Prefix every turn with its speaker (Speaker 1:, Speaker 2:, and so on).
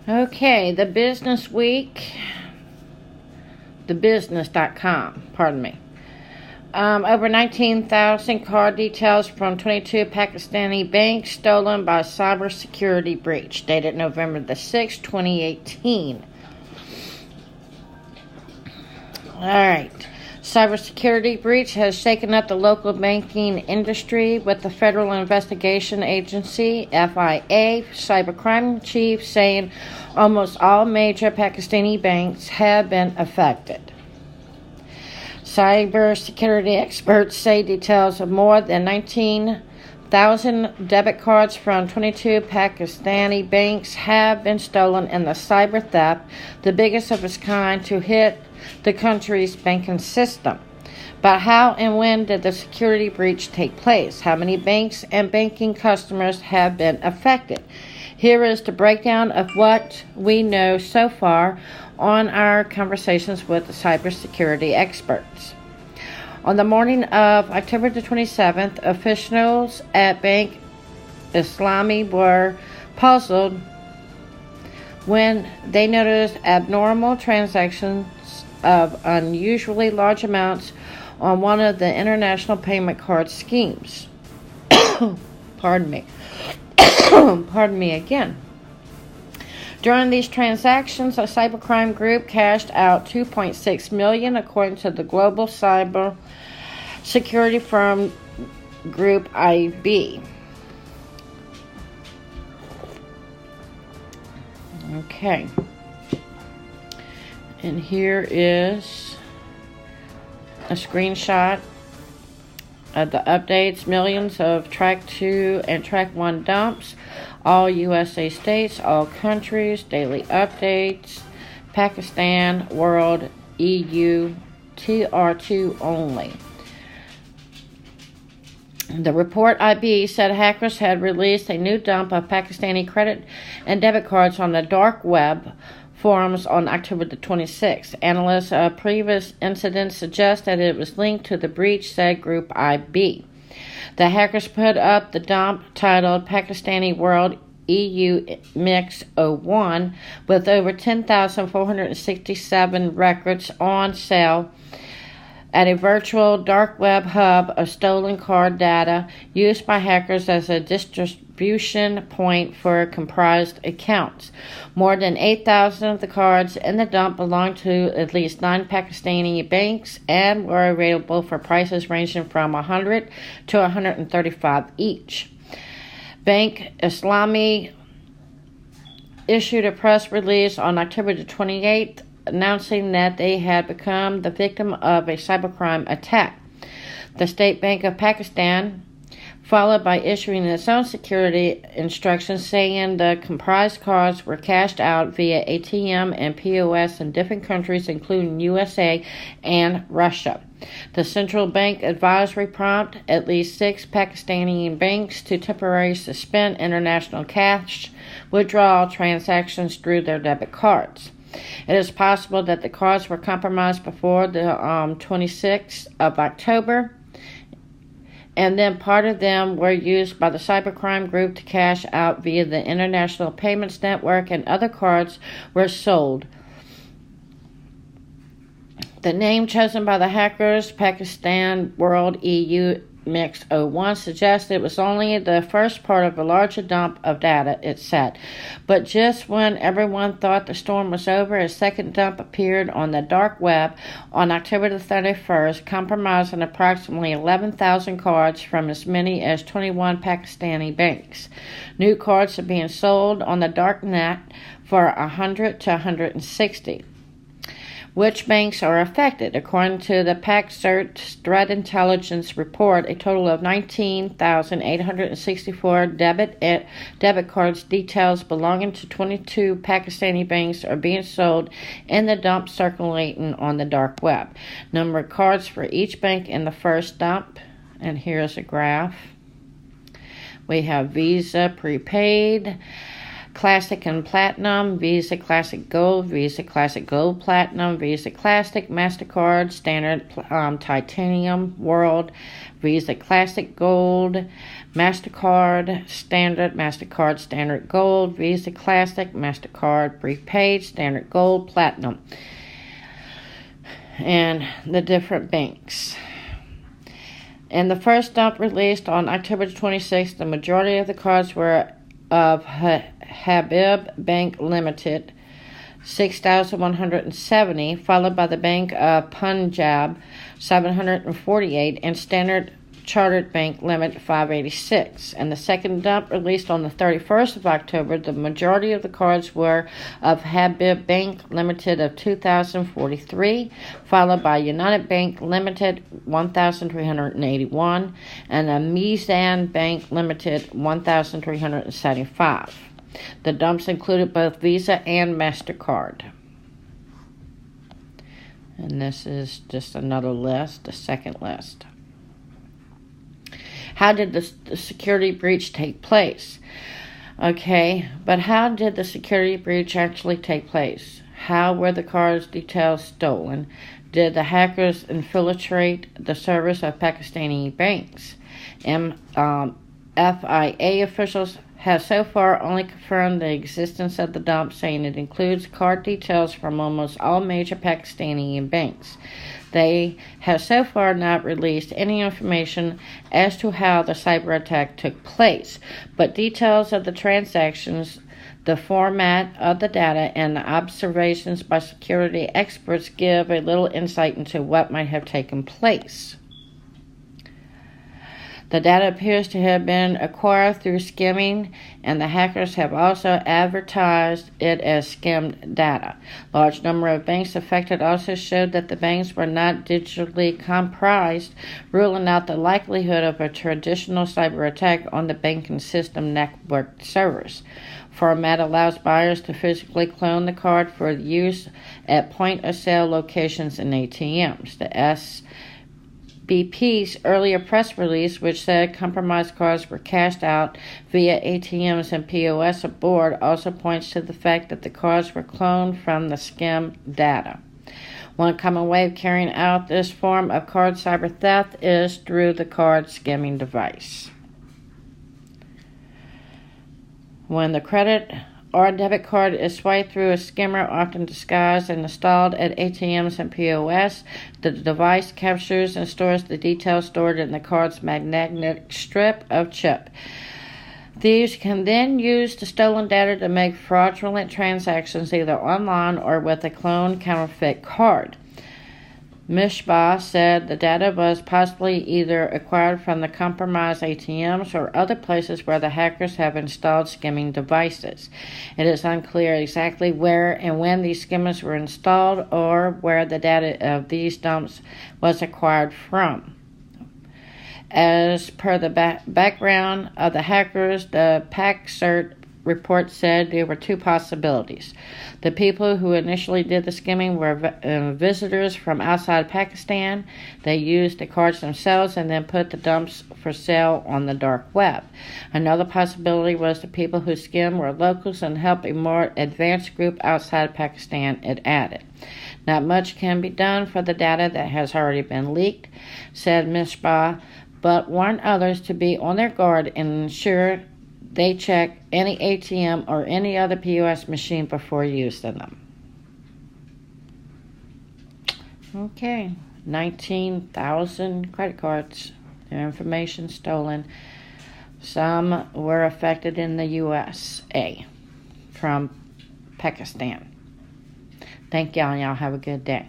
Speaker 1: Okay, the Business Week, thebusiness.com, pardon me. Over 19,000 card details from 22 Pakistani banks stolen by cybersecurity breach, dated November the 6th, 2018. All right. Cybersecurity breach has shaken up the local banking industry, with the Federal Investigation Agency, FIA, cybercrime chief saying almost all major Pakistani banks have been affected. Cybersecurity experts say details of more than 19,000 debit cards from 22 Pakistani banks have been stolen in the cyber theft, the biggest of its kind to hit the country's banking system. But how and when did the security breach take place? How many banks and banking customers have been affected? Here is the breakdown of what we know so far on our conversations with the cybersecurity experts. On the morning of October the 27th, officials at Bank Islami were puzzled when they noticed abnormal transactions of unusually large amounts on one of the international payment card schemes. Pardon me. Pardon me again. During these transactions, a cybercrime group cashed out $2.6 million, according to the global cyber security firm Group IB. Okay. And here is a screenshot of the updates. Millions of Track 2 and Track 1 dumps. All USA states, all countries, daily updates. Pakistan, world, EU, TR2 only. The report IB said hackers had released a new dump of Pakistani credit and debit cards on the dark web forums on October the 26th. Analysts of previous incidents suggest that it was linked to the breach, said Group IB. The hackers put up the dump titled Pakistani World EU Mix 01 with over 10,467 records on sale at a virtual dark web hub of stolen card data used by hackers as a distribution point for comprised accounts. More than 8,000 of the cards in the dump belonged to at least 9 Pakistani banks and were available for prices ranging from $100 to $135 each. Bank Islami issued a press release on October the 28th announcing that they had become the victim of a cybercrime attack. The State Bank of Pakistan followed by issuing its own security instructions saying the comprised cards were cashed out via ATM and POS in different countries, including USA and Russia. The central bank advisory prompted at least 6 Pakistani banks to temporarily suspend international cash withdrawal transactions through their debit cards. It is possible that the cards were compromised before the 26th of October, and then part of them were used by the cybercrime group to cash out via the International Payments Network, and other cards were sold. The name chosen by the hackers, Pakistan World EU Mix 01, suggests it was only the first part of a larger dump of data, it said. But just when everyone thought the storm was over, a second dump appeared on the dark web on October the 31st, compromising approximately 11,000 cards from as many as 21 Pakistani banks. New cards are being sold on the dark net for $100 to $160. Which banks are affected? According to the PacSearch Threat Intelligence Report, a total of 19,864 debit cards details belonging to 22 Pakistani banks are being sold in the dump circulating on the dark web. Number of cards for each bank in the first dump, and here's a graph. We have Visa Prepaid, Classic and Platinum, Visa Classic Gold, Visa Classic Gold Platinum, Visa Classic, MasterCard, Standard Titanium, World, Visa Classic Gold, MasterCard Standard, MasterCard Standard Gold, Visa Classic, MasterCard Prepaid, Standard Gold, Platinum, and the different banks. In the first dump released on October 26th, the majority of the cards were of Habib Bank Limited, 6,170, followed by the Bank of Punjab, 748, and Standard Chartered Bank Limit 586. And the second dump released on the 31st of October, the majority of the cards were of Habib Bank Limited of 2,043, followed by United Bank Limited 1,381, and a Mizan Bank Limited 1,375. The dumps included both Visa and MasterCard. And this is just another list, the second list. How did the security breach take place? Okay, but how did the security breach actually take place? How were the cards' details stolen? Did the hackers infiltrate the servers of Pakistani banks? FIA officials have so far only confirmed the existence of the dump, saying it includes card details from almost all major Pakistani banks. They have so far not released any information as to how the cyber attack took place, but details of the transactions, the format of the data, and the observations by security experts give a little insight into what might have taken place. The data appears to have been acquired through skimming, and the hackers have also advertised it as skimmed data. Large number of banks affected also showed that the banks were not digitally comprised, ruling out the likelihood of a traditional cyber attack on the banking system network servers. Format allows buyers to physically clone the card for use at point-of-sale locations and ATMs. The BP's earlier press release, which said compromised cards were cashed out via ATMs and POS aboard, also points to the fact that the cards were cloned from the skim data. One common way of carrying out this form of card cyber theft is through the card skimming device. When the credit or debit card is swiped through a skimmer, often disguised and installed at ATMs and POS, the device captures and stores the details stored in the card's magnetic strip of chip. Thieves can then use the stolen data to make fraudulent transactions either online or with a cloned counterfeit card. Mishbah said the data was possibly either acquired from the compromised ATMs or other places where the hackers have installed skimming devices. It is unclear exactly where and when these skimmers were installed or where the data of these dumps was acquired from. As per the background of the hackers, the PackCert report said there were two possibilities. The people who initially did the skimming were visitors from outside Pakistan. They used the cards themselves and then put the dumps for sale on the dark web. Another possibility was the people who skimmed were locals and helped a more advanced group outside Pakistan, it added. Not much can be done for the data that has already been leaked, said Mishbah, but warned others to be on their guard and ensure they check any ATM or any other POS machine before using them. Okay, 19,000 credit cards, their information stolen. Some were affected in the USA from Pakistan. Thank y'all, and y'all have a good day.